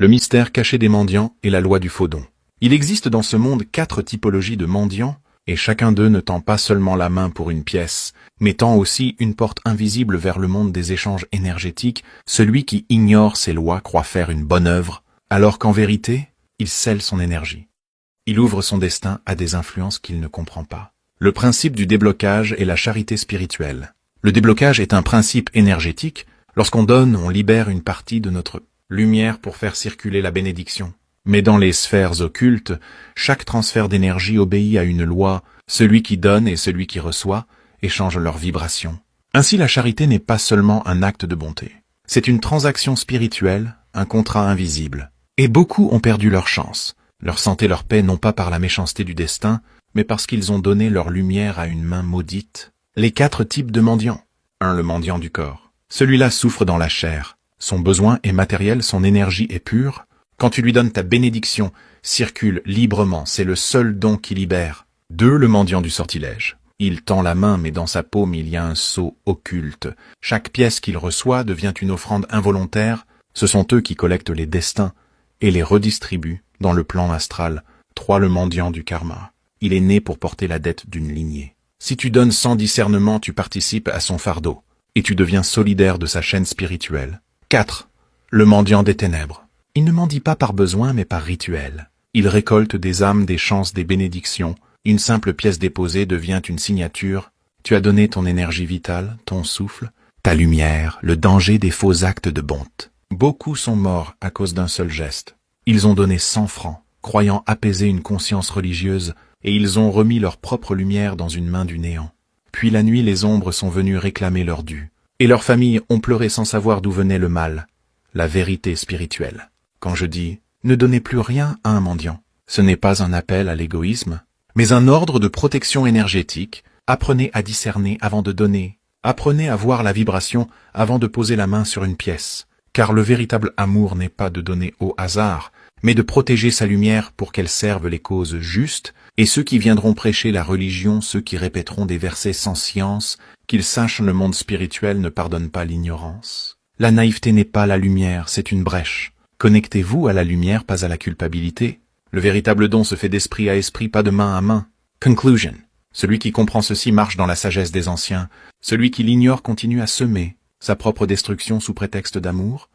Le mystère caché des mendiants et la loi du faux don. Il existe dans ce monde 4 typologies de mendiants, et chacun d'eux ne tend pas seulement la main pour une pièce, mais tend aussi une porte invisible vers le monde des échanges énergétiques. Celui qui ignore ces lois croit faire une bonne œuvre, alors qu'en vérité, il scelle son énergie. Il ouvre son destin à des influences qu'il ne comprend pas. Le principe du déblocage est la charité spirituelle. Le déblocage est un principe énergétique. Lorsqu'on donne, on libère une partie de notre lumière pour faire circuler la bénédiction. Mais dans les sphères occultes, chaque transfert d'énergie obéit à une loi. Celui qui donne et celui qui reçoit échangent leurs vibrations. Ainsi, la charité n'est pas seulement un acte de bonté. C'est une transaction spirituelle, un contrat invisible. Et beaucoup ont perdu leur chance, leur santé, leur paix, non pas par la méchanceté du destin, mais parce qu'ils ont donné leur lumière à une main maudite. Les 4 types de mendiants. 1. Le mendiant du corps. Celui-là souffre dans la chair. Son besoin est matériel, son énergie est pure. Quand tu lui donnes ta bénédiction, circule librement, c'est le seul don qui libère. 2. Le mendiant du sortilège. Il tend la main, mais dans sa paume il y a un sceau occulte. Chaque pièce qu'il reçoit devient une offrande involontaire. Ce sont eux qui collectent les destins et les redistribuent dans le plan astral. 3. Le mendiant du karma. Il est né pour porter la dette d'une lignée. Si tu donnes sans discernement, tu participes à son fardeau, et tu deviens solidaire de sa chaîne spirituelle. 4. Le mendiant des ténèbres. Il ne mendie pas par besoin, mais par rituel. Il récolte des âmes, des chances, des bénédictions. Une simple pièce déposée devient une signature. Tu as donné ton énergie vitale, ton souffle, ta lumière, le danger des faux actes de bonté. Beaucoup sont morts à cause d'un seul geste. Ils ont donné 100 francs, croyant apaiser une conscience religieuse, et ils ont remis leur propre lumière dans une main du néant. Puis la nuit, les ombres sont venues réclamer leur dû, et leurs familles ont pleuré sans savoir d'où venait le mal, la vérité spirituelle. Quand je dis « ne donnez plus rien à un mendiant », ce n'est pas un appel à l'égoïsme, mais un ordre de protection énergétique. Apprenez à discerner avant de donner. Apprenez à voir la vibration avant de poser la main sur une pièce. Car le véritable amour n'est pas de donner au hasard, mais de protéger sa lumière pour qu'elle serve les causes justes, et ceux qui viendront prêcher la religion, ceux qui répéteront des versets sans science, qu'ils sachent le monde spirituel ne pardonne pas l'ignorance. La naïveté n'est pas la lumière, c'est une brèche. Connectez-vous à la lumière, pas à la culpabilité. Le véritable don se fait d'esprit à esprit, pas de main à main. Conclusion. Celui qui comprend ceci marche dans la sagesse des anciens. Celui qui l'ignore continue à semer sa propre destruction sous prétexte d'amour.